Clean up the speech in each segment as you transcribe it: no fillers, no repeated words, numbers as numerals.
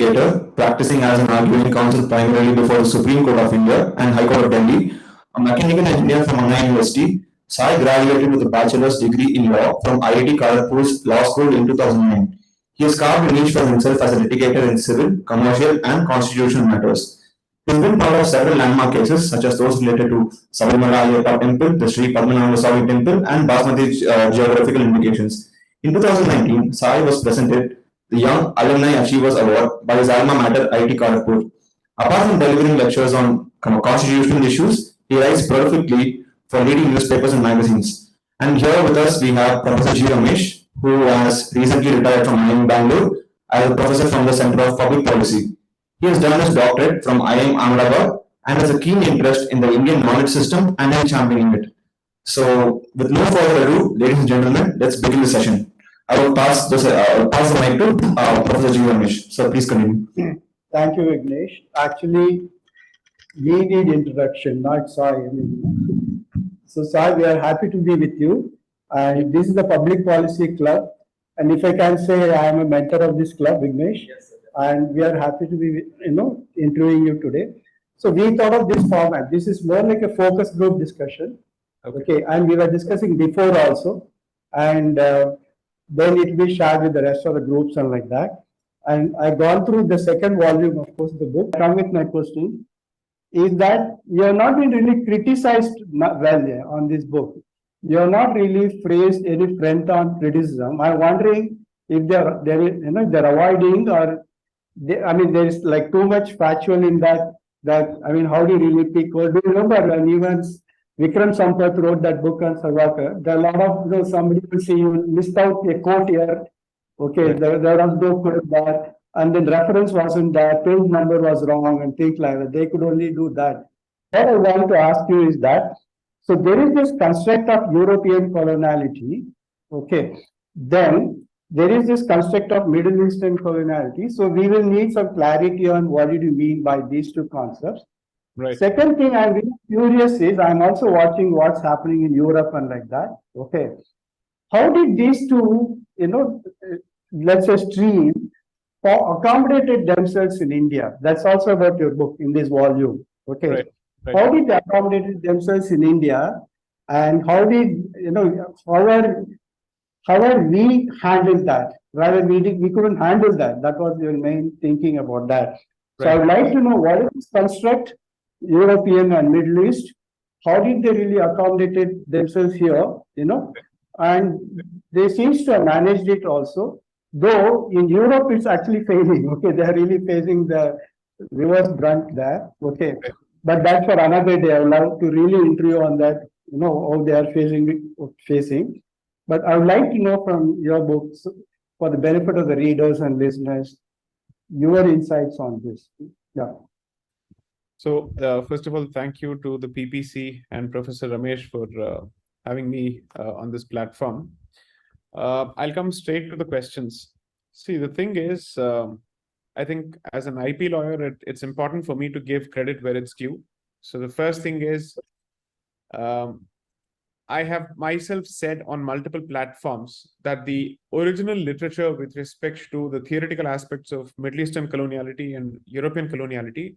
litigator, practicing as an arguing counsel primarily before the Supreme Court of India and High Court of Delhi, a mechanical engineer from Anna University. Sai graduated with a bachelor's degree in law from IIT Kharagpur's Law School in 2009. He has carved a niche for himself as a litigator in civil, commercial, and constitutional matters. He has been part of several landmark cases, such as those related to Sabarimala Ayyappa Temple, the Sri Padmanabha Swami Temple, and Basmati geographical indications. In 2019, Sai was presented the Young Alumni Achievers Award by his alma mater, IIT Kharagpur. Apart from delivering lectures on constitutional issues, he writes prolifically for leading newspapers and magazines. And here with us, we have Professor G. Ramesh, who has recently retired from IIM Bangalore as a professor from the Center of Public Policy. He has done his doctorate from IIM Ahmedabad and has a keen interest in the Indian knowledge system and in championing it. So, with no further ado, ladies and gentlemen, let's begin the session. I will pass the mic to Professor G. Ramesh. So, please continue. Thank you, Vignesh. Actually, we need introduction, not Sai. So, Sai, we are happy to be with you. And this is the Public Policy Club. And if I can say, I am a mentor of this club, Vignesh. Yes, sir. And we are happy to be, interviewing you today. So, we thought of this format. This is more like a focus group discussion. Okay. And we were discussing before also. And then it will be shared with the rest of the groups and like that. And I've gone through the second volume, of course, the book. Come with my question is that you have not been really criticized well on this book. You have not really phrased any front on criticism. I'm wondering if they're avoiding or there is like too much factual in that. How do you really pick? Or do you remember when even Vikram Sampath wrote that book on Sarvakar? There are a lot of somebody will say you missed out a quote here. Okay, there was no quote there, and then reference wasn't there, page number was wrong, and things like that. They could only do that. What I want to ask you is that, so there is this construct of European coloniality, okay, then there is this construct of Middle Eastern coloniality, so we will need some clarity on what did you mean by these two concepts. Right. Second thing I'm really curious is, I'm also watching what's happening in Europe and like that, okay. How did these two, let's say stream, accommodated themselves in India? That's also about your book in this volume. Okay. Right. How did they accommodate themselves in India, and how did how are we handled that? Rather, we couldn't handle that. That was your main thinking about that. Right. So I would like to know what is this construct, European and Middle East? How did they really accommodate themselves here? And they seems to have managed it also. Though in Europe it's actually failing. Okay, they are really facing the reverse brunt there. Okay, but that's for another day. I would love to really interview on that. How they are facing. But I would like to know from your books, for the benefit of the readers and listeners, your insights on this. Yeah. So first of all, thank you to the PPC and Professor Ramesh for having me on this platform. I'll come straight to the questions. See, the thing is, I think as an IP lawyer, it's important for me to give credit where it's due. So the first thing is, I have myself said on multiple platforms that the original literature with respect to the theoretical aspects of Middle Eastern coloniality and European coloniality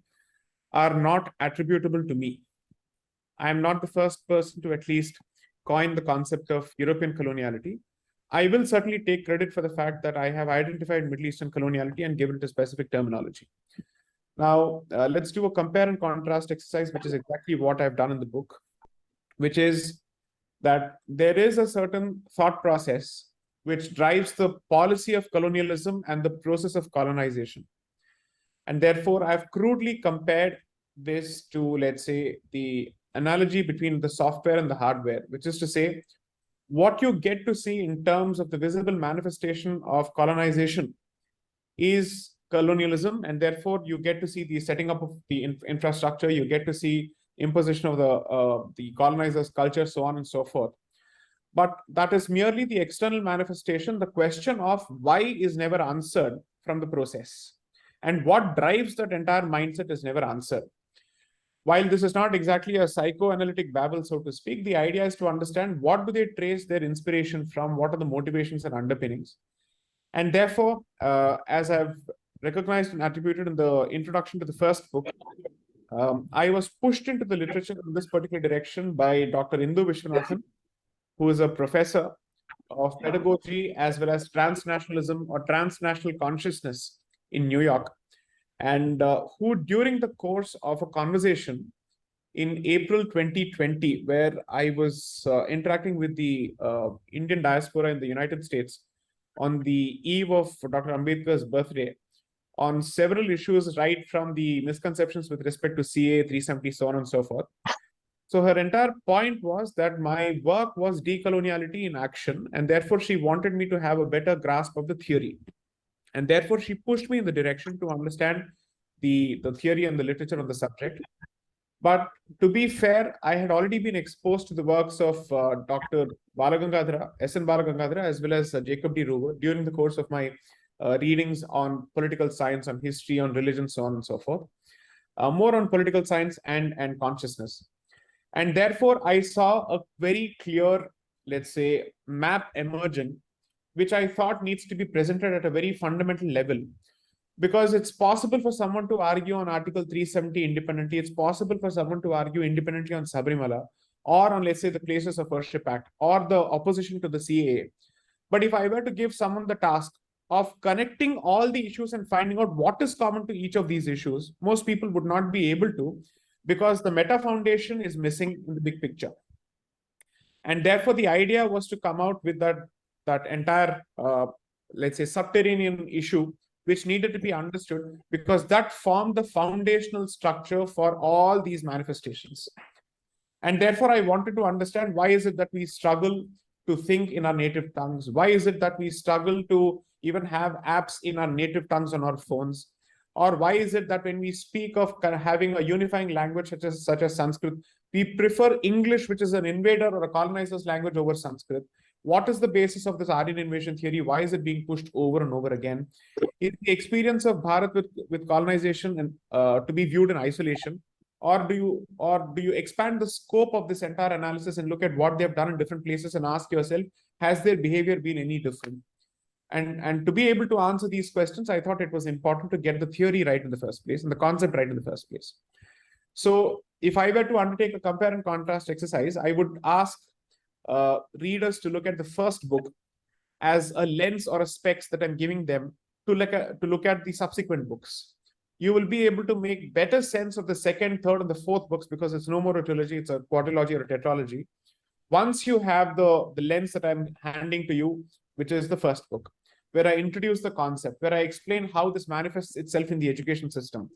are not attributable to me. I am not the first person to at least coin the concept of European coloniality. I will certainly take credit for the fact that I have identified Middle Eastern coloniality and given it a specific terminology. Now, let's do a compare and contrast exercise, which is exactly what I've done in the book, which is that there is a certain thought process which drives the policy of colonialism and the process of colonization. And therefore, I've crudely compared this to, let's say, the analogy between the software and the hardware, which is to say, what you get to see in terms of the visible manifestation of colonization is colonialism, and therefore you get to see the setting up of the infrastructure, you get to see imposition of the colonizers' culture, so on and so forth. But that is merely the external manifestation. The question of why is never answered from the process, and what drives that entire mindset is never answered. While this is not exactly a psychoanalytic babble, so to speak, the idea is to understand what do they trace their inspiration from, what are the motivations and underpinnings. And therefore, as I've recognized and attributed in the introduction to the first book, I was pushed into the literature in this particular direction by Dr. Indu Vishwanathan, who is a professor of pedagogy as well as transnationalism or transnational consciousness in New York, and who, during the course of a conversation in April 2020, where I was interacting with the Indian diaspora in the United States on the eve of Dr. Ambedkar's birthday, on several issues, right from the misconceptions with respect to CA 370, so on and so forth. So her entire point was that my work was decoloniality in action, and therefore she wanted me to have a better grasp of the theory. And therefore she pushed me in the direction to understand the theory and the literature on the subject. But to be fair, I had already been exposed to the works of Dr. Balagangadhara, S.N. Balagangadhara, as well as Jacob D. Ruber during the course of my readings on political science, on history, on religion, so on and so forth. More on political science and consciousness. And therefore, I saw a very clear, let's say, map emerging, which I thought needs to be presented at a very fundamental level. Because it's possible for someone to argue on Article 370 independently. It's possible for someone to argue independently on Sabarimala or on, let's say, the Places of Worship Act or the opposition to the CAA. But if I were to give someone the task of connecting all the issues and finding out what is common to each of these issues, most people would not be able to, because the meta foundation is missing in the big picture. And therefore, the idea was to come out with that entire, let's say, subterranean issue, which needed to be understood, because that formed the foundational structure for all these manifestations. And therefore, I wanted to understand, why is it that we struggle to think in our native tongues? Why is it that we struggle to even have apps in our native tongues on our phones? Or why is it that when we speak of having a unifying language such as Sanskrit, we prefer English, which is an invader or a colonizer's language, over Sanskrit? What is the basis of this Aryan invasion theory? Why is it being pushed over and over again? Is the experience of Bharat with colonization and to be viewed in isolation? Or do you expand the scope of this entire analysis and look at what they've done in different places and ask yourself, has their behavior been any different? And to be able to answer these questions, I thought it was important to get the theory right in the first place and the concept right in the first place. So if I were to undertake a compare and contrast exercise, I would ask readers to look at the first book as a lens or a specs that I'm giving them to look at the subsequent books. You will be able to make better sense of the second, third, and the fourth books, because it's no more a trilogy, it's a quadrilogy or a tetralogy. Once you have the lens that I'm handing to you, which is the first book, where I introduce the concept, where I explain how this manifests itself in the education system,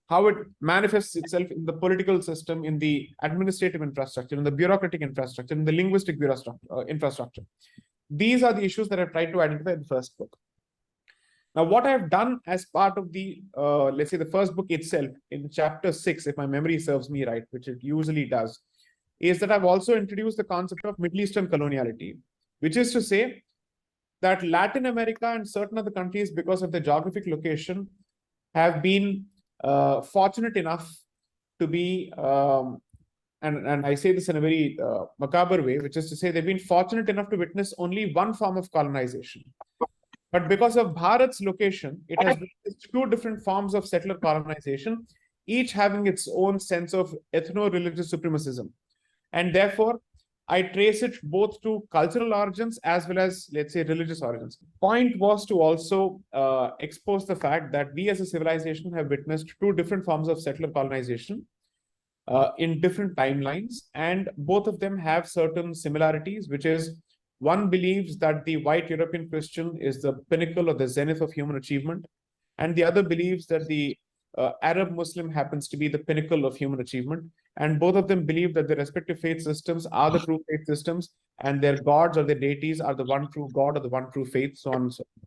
how it manifests itself in the political system, in the administrative infrastructure, in the bureaucratic infrastructure, in the linguistic infrastructure. These are the issues that I've tried to identify in the first book. Now, what I've done as part of the, let's say, the first book itself, in chapter 6, if my memory serves me right, which it usually does, is that I've also introduced the concept of Middle Eastern coloniality, which is to say that Latin America and certain other countries, because of their geographic location, have been fortunate enough to be, and I say this in a very macabre way, which is to say they've been fortunate enough to witness only one form of colonization. But because of Bharat's location, it has witnessed two different forms of settler colonization, each having its own sense of ethno-religious supremacism. And therefore, I trace it both to cultural origins as well as, let's say, religious origins. Point was to also expose the fact that we as a civilization have witnessed two different forms of settler colonization in different timelines, and both of them have certain similarities, which is, one believes that the white European Christian is the pinnacle or the zenith of human achievement, and the other believes that the Arab Muslim happens to be the pinnacle of human achievement. And both of them believe that their respective faith systems are the true faith systems, and their gods or their deities are the one true God or the one true faith, so on and so on.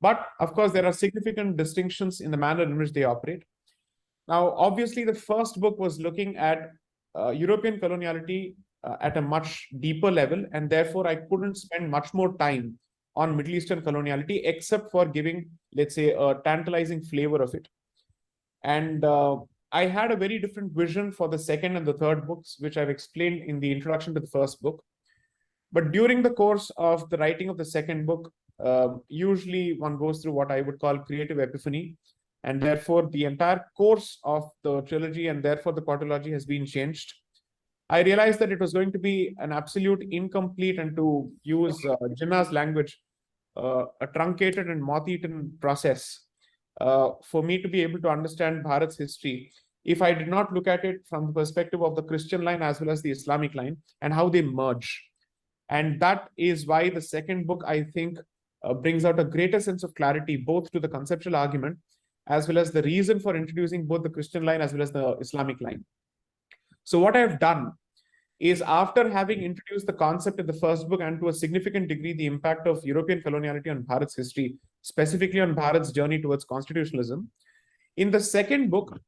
But of course, there are significant distinctions in the manner in which they operate. Now, obviously, the first book was looking at European coloniality at a much deeper level, and therefore I couldn't spend much more time on Middle Eastern coloniality, except for giving, let's say, a tantalizing flavor of it. And I had a very different vision for the second and the third books, which I've explained in the introduction to the first book. But during the course of the writing of the second book, usually one goes through what I would call creative epiphany. And therefore, the entire course of the trilogy and therefore the quadrilogy has been changed. I realized that it was going to be an absolute incomplete, and to use Jinnah's language, a truncated and moth-eaten process for me to be able to understand Bharat's history if I did not look at it from the perspective of the Christian line as well as the Islamic line and how they merge. And that is why the second book, I think, brings out a greater sense of clarity, both to the conceptual argument as well as the reason for introducing both the Christian line as well as the Islamic line. So what I've done is, after having introduced the concept in the first book and to a significant degree the impact of European coloniality on Bharat's history, specifically on Bharat's journey towards constitutionalism, in the second book,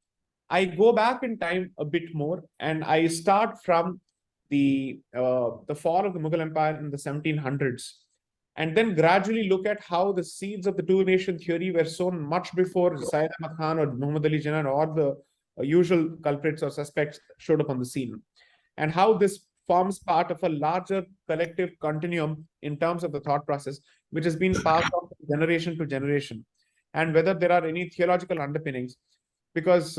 I go back in time a bit more and I start from the fall of the Mughal Empire in the 1700s, and then gradually look at how the seeds of the two-nation theory were sown much before Syed Ahmad Khan or Muhammad Ali Jinnah or the usual culprits or suspects showed up on the scene, and how this forms part of a larger collective continuum in terms of the thought process, which has been passed on generation to generation, and whether there are any theological underpinnings. Because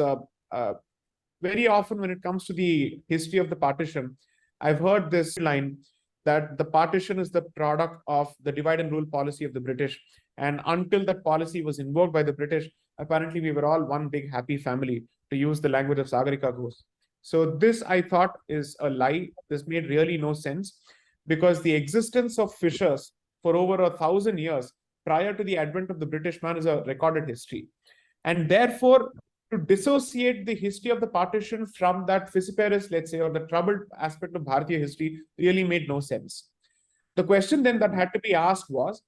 very often when it comes to the history of the partition, I've heard this line that the partition is the product of the divide and rule policy of the British. And until that policy was invoked by the British, apparently we were all one big happy family, to use the language of Sagarika Ghosh. So this, I thought, is a lie. This made really no sense, because the existence of fissures for over 1,000 years prior to the advent of the British man is a recorded history. And therefore, to dissociate the history of the partition from that fissiparous, let's say, or the troubled aspect of Bhartiya history really made no sense. The question then that had to be asked was,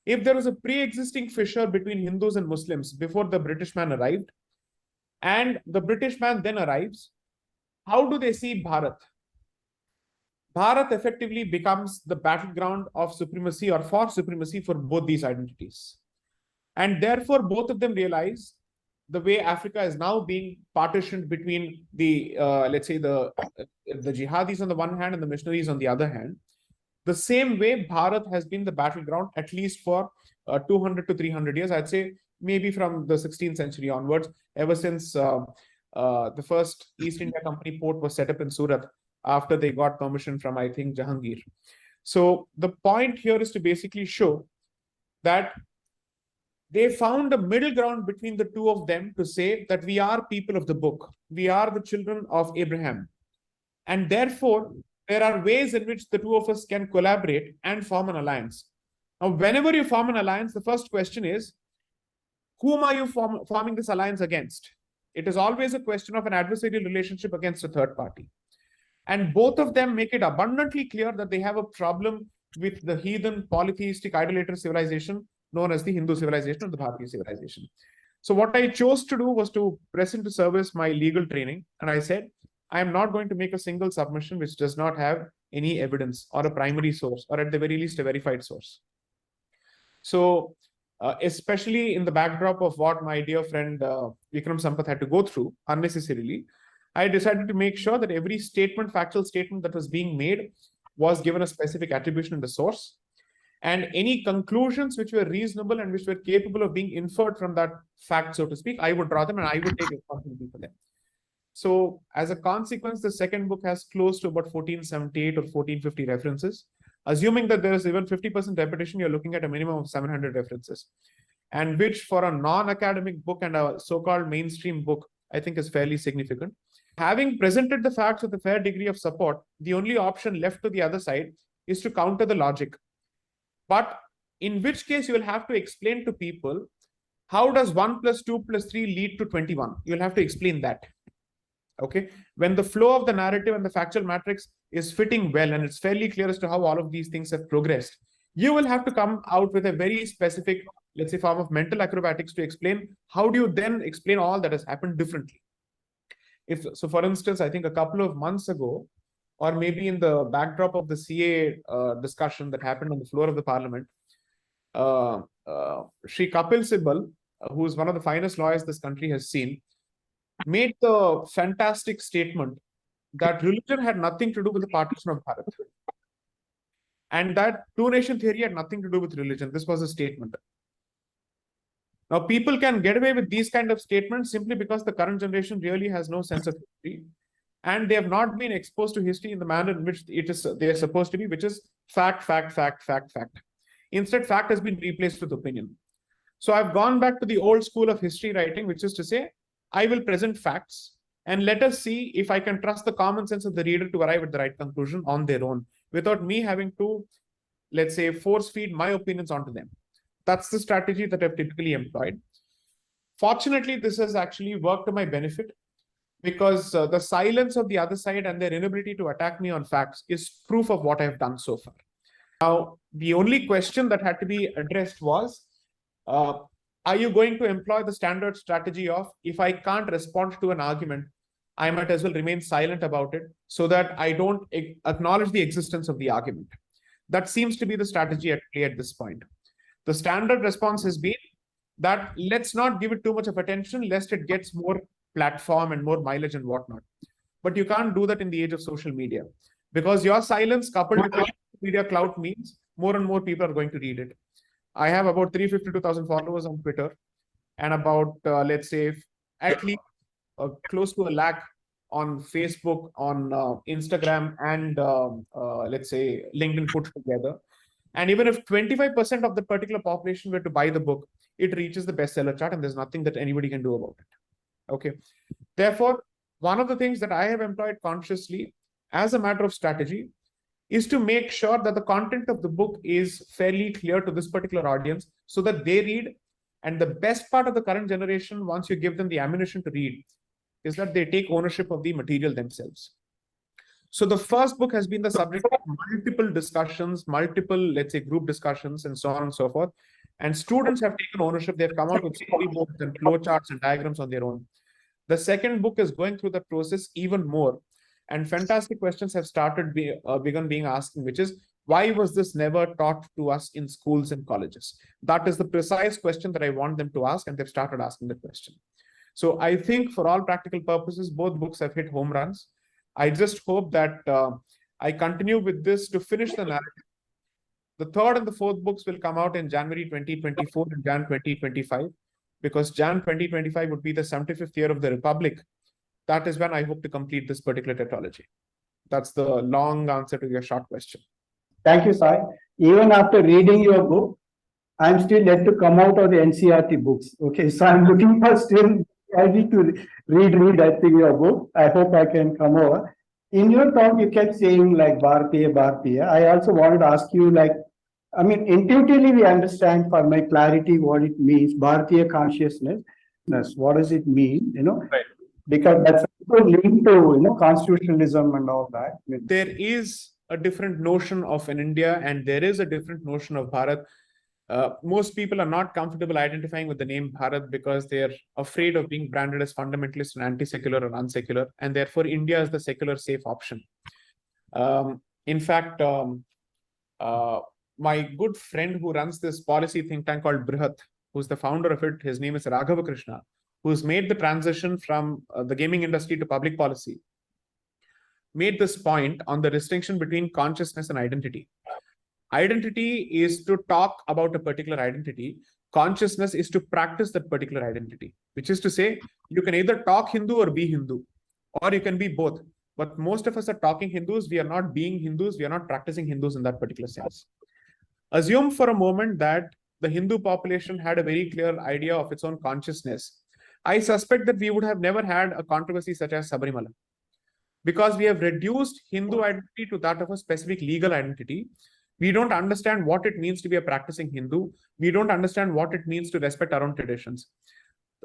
if there was a pre-existing fissure between Hindus and Muslims before the British man arrived, and the British man then arrives, how do they see Bharat? Bharat effectively becomes the battleground of supremacy or for supremacy for both these identities. And therefore, both of them realize the way Africa is now being partitioned between the, let's say, the jihadis on the one hand and the missionaries on the other hand. The same way Bharat has been the battleground, at least for 200 to 300 years, I'd say maybe from the 16th century onwards, ever since the first East India Company port was set up in Surat after they got permission from, I think, Jahangir. So the point here is to basically show that they found a middle ground between the two of them to say that we are people of the book. We are the children of Abraham. And therefore, there are ways in which the two of us can collaborate and form an alliance. Now, whenever you form an alliance, the first question is, whom are you forming this alliance against? It is always a question of an adversarial relationship against a third party. And both of them make it abundantly clear that they have a problem with the heathen, polytheistic, idolatrous civilization known as the Hindu civilization or the Bharatiya civilization. So what I chose to do was to press into service my legal training. And I said, I am not going to make a single submission which does not have any evidence or a primary source, or at the very least a verified source. So especially in the backdrop of what my dear friend Vikram Sampath had to go through unnecessarily, I decided to make sure that every statement, factual statement that was being made was given a specific attribution in the source. And any conclusions which were reasonable and which were capable of being inferred from that fact, so to speak, I would draw them and I would take responsibility for them. So as a consequence, the second book has close to about 1478 or 1450 references. Assuming that there is even 50% repetition, you're looking at a minimum of 700 references. And which for a non-academic book and a so-called mainstream book, I think is fairly significant. Having presented the facts with a fair degree of support, the only option left to the other side is to counter the logic. But in which case you will have to explain to people, how does 1 plus 2 plus 3 lead to 21? You'll have to explain that. Okay. When the flow of the narrative and the factual matrix is fitting well, and it's fairly clear as to how all of these things have progressed, you will have to come out with a very specific, let's say, form of mental acrobatics to explain how do you then explain all that has happened differently. So, for instance, I think a couple of months ago, or maybe in the backdrop of the CA discussion that happened on the floor of the parliament, Shri Kapil Sibal, who is one of the finest lawyers this country has seen, made the fantastic statement that religion had nothing to do with the partition of Bharat. And that two-nation theory had nothing to do with religion. This was a statement. Now, people can get away with these kind of statements simply because the current generation really has no sense of history, and they have not been exposed to history in the manner in which they are supposed to be, which is fact, fact, fact, fact, fact. Instead, fact has been replaced with opinion. So I've gone back to the old school of history writing, which is to say, I will present facts and let us see if I can trust the common sense of the reader to arrive at the right conclusion on their own, without me having to, let's say, force feed my opinions onto them. That's the strategy that I've typically employed. Fortunately, this has actually worked to my benefit, because the silence of the other side and their inability to attack me on facts is proof of what I've done so far. Now, the only question that had to be addressed was, are you going to employ the standard strategy of, if I can't respond to an argument, I might as well remain silent about it so that I don't acknowledge the existence of the argument? That seems to be the strategy at play at this point. The standard response has been that let's not give it too much of attention lest it gets more platform and more mileage and whatnot. But you can't do that in the age of social media, because your silence coupled with media clout means more and more people are going to read it. I have about 352,000 followers on Twitter and about, let's say, at least close to 1 lakh on Facebook, on Instagram, and let's say LinkedIn put together. And even if 25% of the particular population were to buy the book, it reaches the bestseller chart, and there's nothing that anybody can do about it. Okay. Therefore, one of the things that I have employed consciously as a matter of strategy is to make sure that the content of the book is fairly clear to this particular audience so that they read. And the best part of the current generation, once you give them the ammunition to read, is that they take ownership of the material themselves. So the first book has been the subject of multiple discussions, multiple, let's say, group discussions, and so on and so forth. And students have taken ownership. They've come out with storybooks and flowcharts and diagrams on their own. The second book is going through that process even more. And fantastic questions have begun being asked, which is, why was this never taught to us in schools and colleges? That is the precise question that I want them to ask, and they've started asking the question. So I think for all practical purposes, both books have hit home runs. I just hope that I continue with this to finish the narrative. The third and the fourth books will come out in January 2024 and Jan 2025, because Jan 2025 would be the 75th year of the Republic. That is when I hope to complete this particular tetralogy. That's the long answer to your short question. Thank you, Sai. Even after reading your book, I'm still yet to come out of the NCERT books. Okay, so I'm looking for still, I need to read, I think, your book. I hope I can come over. In your talk, you kept saying like Bhartiya, Bhartiya. I also wanted to ask you, like, I mean, intuitively we understand, for my clarity, what it means, Bhartiya consciousness. What does it mean, Right. Because that's also linked to, constitutionalism and all that. There is a different notion of an India, and there is a different notion of Bharat. Most people are not comfortable identifying with the name Bharat because they're afraid of being branded as fundamentalist and anti-secular or unsecular, and therefore India is the secular safe option. In fact, my good friend who runs this policy think tank called Brihat, who's the founder of it, his name is Raghava Krishna, who's made the transition from the gaming industry to public policy, made this point on the distinction between consciousness and identity. Identity is to talk about a particular identity. Consciousness is to practice that particular identity, which is to say, you can either talk Hindu or be Hindu, or you can be both. But most of us are talking Hindus. We are not being Hindus. We are not practicing Hindus in that particular sense. Assume for a moment that the Hindu population had a very clear idea of its own consciousness. I suspect that we would have never had a controversy such as Sabarimala, because we have reduced Hindu identity to that of a specific legal identity. We don't understand what it means to be a practicing Hindu. We don't understand what it means to respect our own traditions.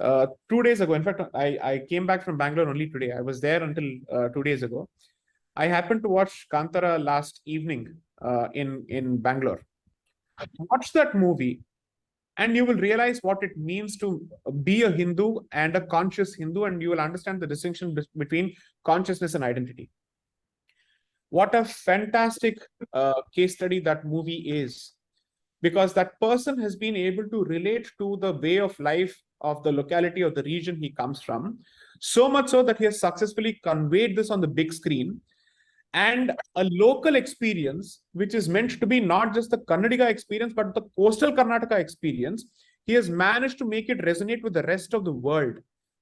2 days ago, in fact, I came back from Bangalore only today. I was there until 2 days ago. I happened to watch Kantara last evening in Bangalore. Watch that movie, and you will realize what it means to be a Hindu and a conscious Hindu, and you will understand the distinction between consciousness and identity. What a fantastic case study that movie is, because that person has been able to relate to the way of life of the locality or the region he comes from, so much so that he has successfully conveyed this on the big screen. and a local experience, which is meant to be not just the Kannadiga experience, but the coastal Karnataka experience, he has managed to make it resonate with the rest of the world.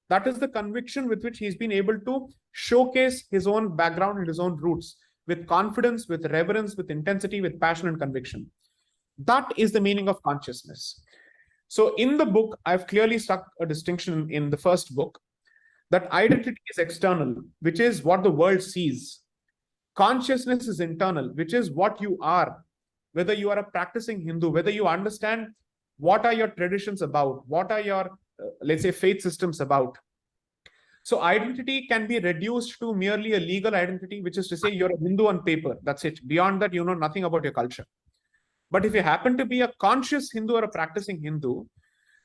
That is the conviction with which he's been able to showcase his own background and his own roots with confidence, with reverence, with intensity, with passion and conviction. That is the meaning of consciousness. So in the book, I've clearly struck a distinction in the first book that identity is external, which is what the world sees. Consciousness is internal, which is what you are. Whether you are a practicing Hindu, whether you understand what are your traditions about, what are your, let's say, faith systems about. So identity can be reduced to merely a legal identity, which is to say you're a Hindu on paper. That's it. Beyond that, you know nothing about your culture. But if you happen to be a conscious Hindu or a practicing Hindu,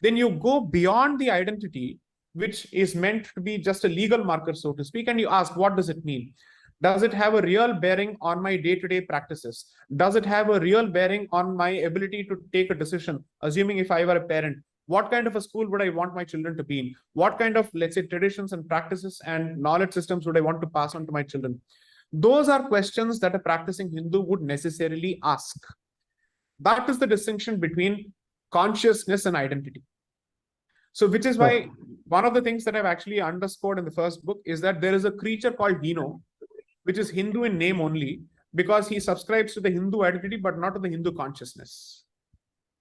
then you go beyond the identity, which is meant to be just a legal marker, so to speak, and you ask, what does it mean? Does it have a real bearing on my day-to-day practices? Does it have a real bearing on my ability to take a decision? Assuming if I were a parent, what kind of a school would I want my children to be in? What kind of, let's say, traditions and practices and knowledge systems would I want to pass on to my children? Those are questions that a practicing Hindu would necessarily ask. That is the distinction between consciousness and identity. So which is why one of the things that I've actually underscored in the first book is that there is a creature called Dino, which is Hindu in name only, because he subscribes to the Hindu identity, but not to the Hindu consciousness.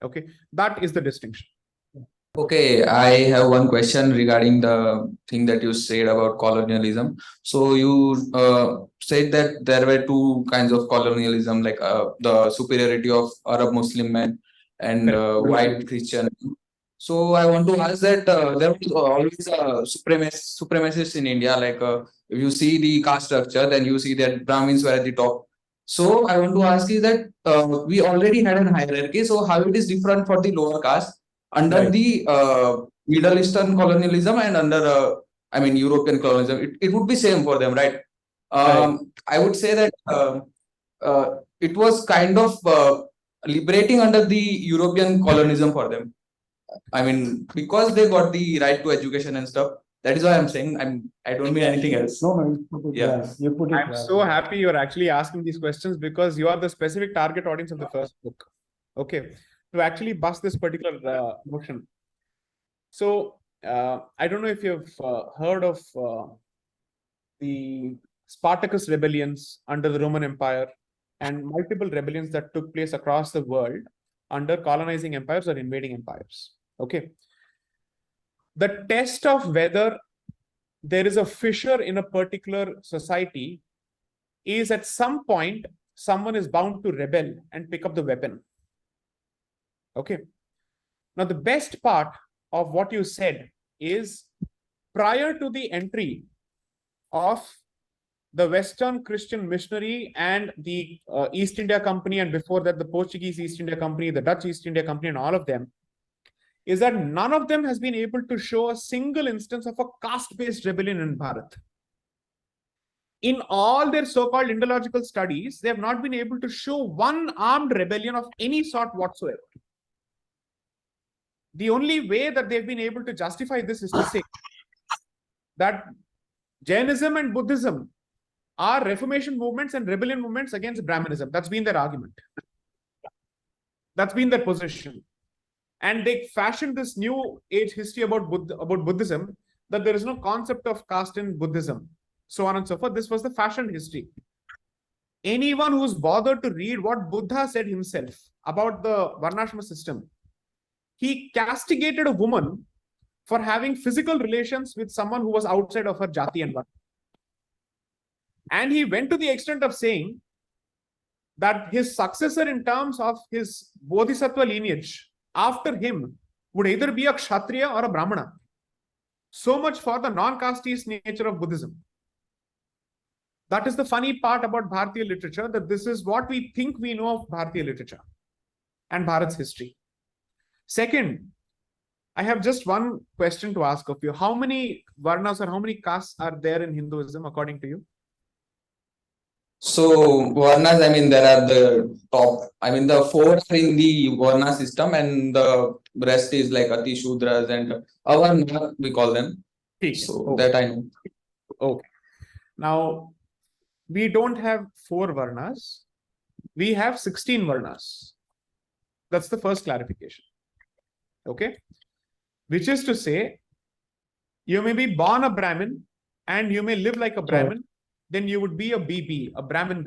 Okay, that is the distinction. Okay, I have one question regarding the thing that you said about colonialism. So you said that there were two kinds of colonialism, like the superiority of Arab Muslim men and white Christian. So I want to ask that there was always a supremacist in India. Like if you see the caste structure, then you see that Brahmins were at the top. So I want to ask is that we already had a hierarchy. So how it is different for the lower caste under the Middle Eastern colonialism and under I mean European colonialism? It would be same for them, right? I would say that it was kind of liberating under the European colonialism for them. I mean, because they got the right to education and stuff. That is why I'm saying I don't mean anything else. No, you put it well. You put it I'm well. so happy you're actually asking these questions because you are the specific target audience of the first book. Okay, to actually bust this particular notion. So I don't know if you've heard of the Spartacus rebellions under the Roman Empire and multiple rebellions that took place across the world under colonizing empires or invading empires. Okay. The test of whether there is a fissure in a particular society is at some point, someone is bound to rebel and pick up the weapon. Okay. Now, the best part of what you said is prior to the entry of the Western Christian missionary and the East India Company, and before that, the Portuguese East India Company, the Dutch East India Company, and all of them, is that none of them has been able to show a single instance of a caste-based rebellion in Bharat. In all their so-called Indological studies, they have not been able to show one armed rebellion of any sort whatsoever. The only way that they've been able to justify this is to say that Jainism and Buddhism are reformation movements and rebellion movements against Brahmanism. That's been their argument. That's been their position. And they fashioned this new age history about Buddhism, that there is no concept of caste in Buddhism, so on and so forth. This was the fashioned history. Anyone who's bothered to read what Buddha said himself about the Varnashrama system, he castigated a woman for having physical relations with someone who was outside of her jati and varna. And he went to the extent of saying that his successor in terms of his bodhisattva lineage after him would either be a Kshatriya or a Brahmana. So much for the non-casteist nature of Buddhism. That is the funny part about Bhartiya literature, that this is what we think we know of Bhartiya literature and Bharat's history. Second, I have just one question to ask of you. How many Varnas or how many castes are there in Hinduism according to you? So Varnas, I mean, there are the top, I mean, the four are in the Varna system and the rest is like Ati Shudras and Avarna, we call them. So that I know. Okay. Now, we don't have 4 varnas, we have 16 varnas. That's the first clarification. Okay. Which is to say, you may be born a Brahmin and you may live like a Brahmin, then you would be a BB, a Brahmin.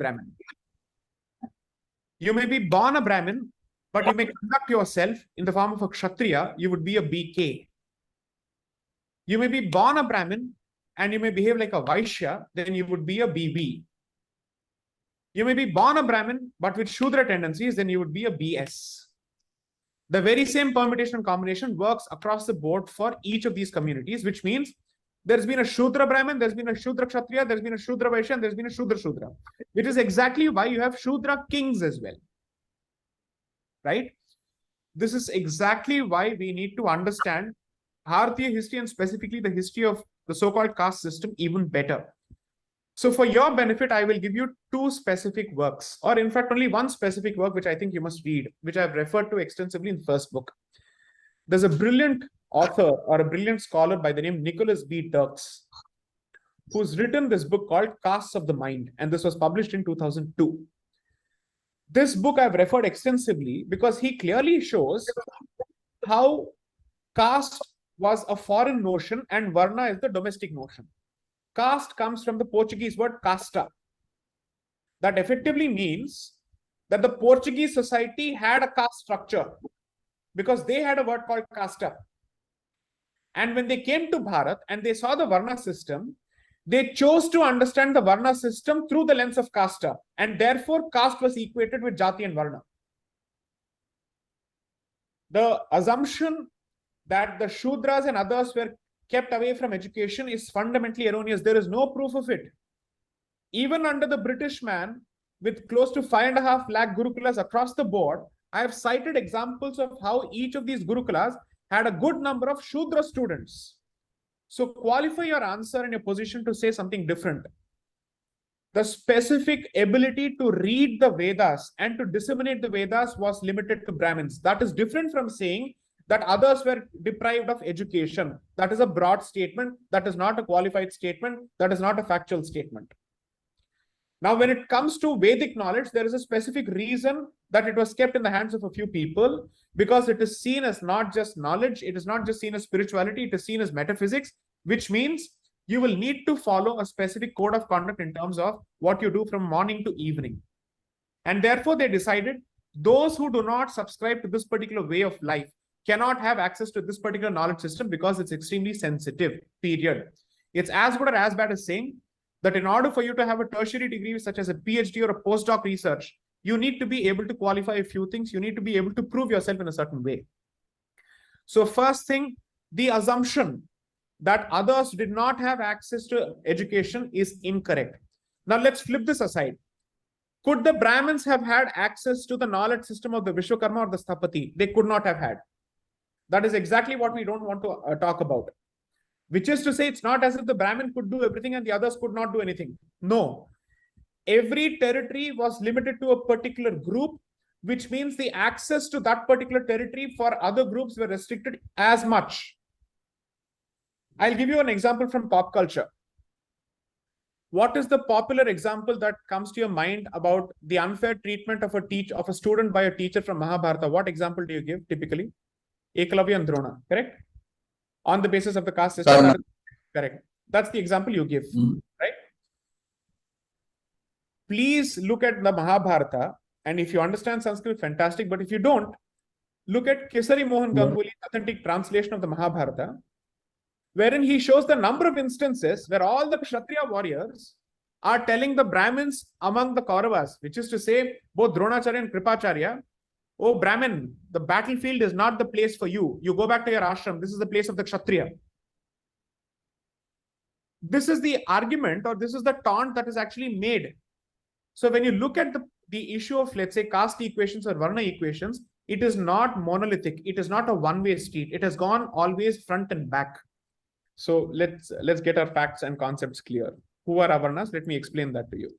You may be born a Brahmin, but you may conduct yourself in the form of a Kshatriya, you would be a BK. You may be born a Brahmin and you may behave like a Vaishya, then you would be a BB. You may be born a Brahmin, but with Shudra tendencies, then you would be a BS. The very same permutation and combination works across the board for each of these communities, which means there's been a Shudra Brahmin, there's been a Shudra Kshatriya, there's been a Shudra Vaishya, and there's been a Shudra, which is exactly why you have Shudra kings as well. Right? This is exactly why we need to understand Bhartiya history and specifically the history of the so-called caste system even better. So for your benefit, I will give you 2 specific works, or in fact, only one specific work, which I think you must read, which I've referred to extensively in the first book. There's a brilliant author or a brilliant scholar by the name Nicholas B. Turks, who's written this book called Castes of the Mind, and this was published in 2002. This book I've referred extensively because he clearly shows how caste was a foreign notion and varna is the domestic notion. Caste comes from the Portuguese word casta. That effectively means that the Portuguese society had a caste structure because they had a word called casta. And when they came to Bharat and they saw the varna system, they chose to understand the varna system through the lens of casta, and therefore caste was equated with jati and varna. The assumption that the Shudras and others were kept away from education is fundamentally erroneous. There is no proof of it. Even under the British man, with close to 5.5 lakh Gurukulas across the board, I have cited examples of how each of these Gurukulas had a good number of Shudra students. So qualify your answer and your position to say something different. The specific ability to read the Vedas and to disseminate the Vedas was limited to Brahmins. That is different from saying that others were deprived of education. That is a broad statement. That is not a qualified statement. That is not a factual statement. Now, when it comes to Vedic knowledge, there is a specific reason that it was kept in the hands of a few people, because it is seen as not just knowledge. It is not just seen as spirituality. It is seen as metaphysics, which means you will need to follow a specific code of conduct in terms of what you do from morning to evening. And therefore, they decided those who do not subscribe to this particular way of life cannot have access to this particular knowledge system because it's extremely sensitive, period. It's as good or as bad as saying that in order for you to have a tertiary degree such as a PhD or a postdoc research, you need to be able to qualify a few things. You need to be able to prove yourself in a certain way. So first thing, the assumption that others did not have access to education is incorrect. Now let's flip this aside. Could the Brahmins have had access to the knowledge system of the Vishwakarma or the Sthapati? They could not have had. That is exactly what we don't want to talk about. Which is to say, it's not as if the Brahmin could do everything and the others could not do anything. No. Every territory was limited to a particular group, which means the access to that particular territory for other groups were restricted as much. I'll give you an example from pop culture. What is the popular example that comes to your mind about the unfair treatment of a student by a teacher from Mahabharata? What example do you give typically? Ekalavya and Drona, correct? On the basis of the caste system. That is correct. That's the example you give, right? Please look at the Mahabharata, and if you understand Sanskrit, fantastic. But if you don't, look at Kesari Mohan Ganguly's authentic translation of the Mahabharata, wherein he shows the number of instances where all the Kshatriya warriors are telling the Brahmins among the Kauravas, which is to say both Dronacharya and Kripacharya, oh Brahmin, the battlefield is not the place for you. You go back to your ashram. This is the place of the Kshatriya. This is the argument, or this is the taunt that is actually made. So when you look at the issue of, let's say, caste equations or Varna equations, it is not monolithic. It is not a one-way street. It has gone always front and back. So let's get our facts and concepts clear. Who are Avarnas? Let me explain that to you.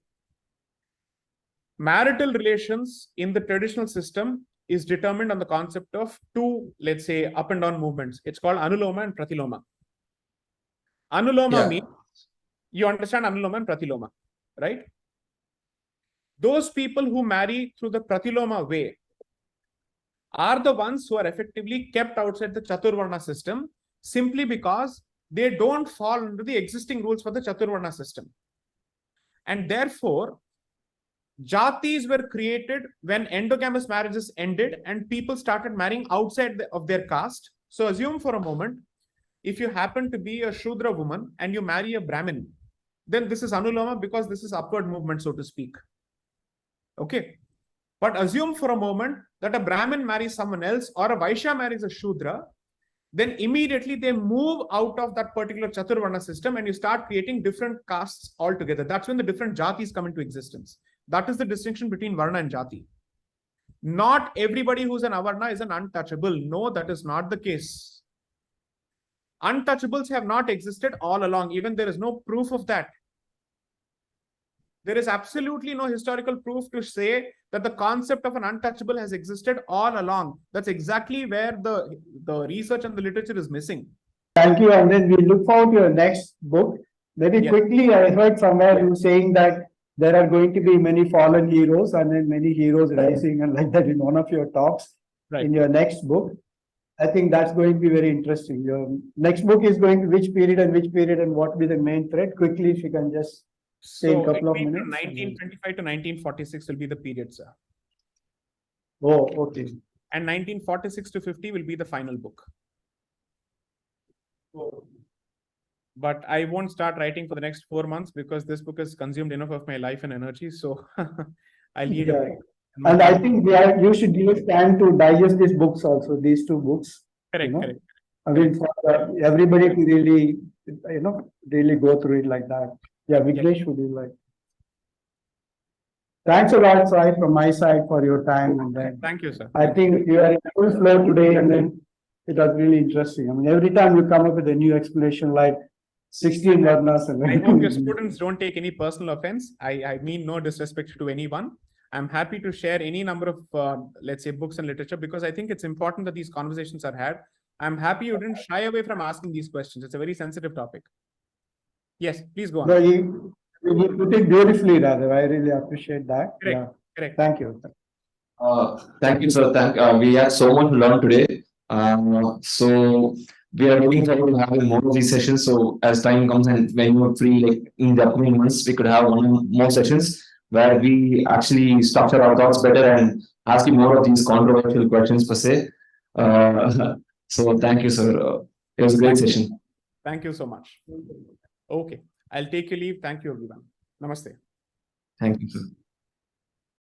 Marital relations in the traditional system is determined on the concept of 2, let's say, up and down movements. It's called Anuloma and Pratiloma. Anuloma means, you understand Anuloma and Pratiloma, right? those people who marry through the Pratiloma way are the ones who are effectively kept outside the Chaturvarna system simply because they don't fall under the existing rules for the Chaturvarna system. And therefore, jatis were created when endogamous marriages ended and people started marrying outside of their caste. So assume for a moment, if you happen to be a Shudra woman and you marry a Brahmin, then this is Anuloma because this is upward movement, so to speak. Okay. But assume for a moment that a Brahmin marries someone else or a Vaishya marries a Shudra, then immediately they move out of that particular Chaturvarna system and you start creating different castes altogether. That's when the different jatis come into existence. That is the distinction between Varna and Jati. Not everybody who's an Avarna is an untouchable. No, that is not the case. Untouchables have not existed all along. Even there is no proof of that. There is absolutely no historical proof to say that the concept of an untouchable has existed all along. That's exactly where the research and the literature is missing. Thank you. And then we look forward to your next book. Very quickly, I heard somewhere you saying that there are going to be many fallen heroes and then many heroes rising and like that in one of your talks in your next book. I think that's going to be very interesting. Your next book is going to which period and what will be the main thread? Quickly, if you can just say a couple of minutes. 1925 to 1946 will be the period, sir. Oh, okay. And 1946 to 50 will be the final book. But I won't start writing for the next 4 months because this book has consumed enough of my life and energy. So I'll need a break. And I think you should give time to digest these books also, these two books. Correct, correct. I mean, for everybody to really, really go through it like that. Yeah, Vignesh would be like. Thanks a lot, Sai, from my side for your time. And then Thank you, sir. I think you are in full flow today, and then it was really interesting. I mean, every time you come up with a new explanation like 16 Varnas. I hope your students don't take any personal offense. I mean no disrespect to anyone. I'm happy to share any number of, let's say, books and literature because I think it's important that these conversations are had. I'm happy you didn't shy away from asking these questions. It's a very sensitive topic. Yes, please go on. No, you put it beautifully, rather. I really appreciate that. Correct, Yeah. correct. Thank you. Thank you, sir. We had so much to learn today. So we are looking forward to having more of these sessions. So as time comes and when you're free, like in the upcoming months, we could have more sessions where we actually structure our thoughts better and ask you more of these controversial questions per se. So thank you, sir. It was a great session. Thank you so much. Okay, I'll take your leave. Thank you, everyone. Namaste. Thank you, sir.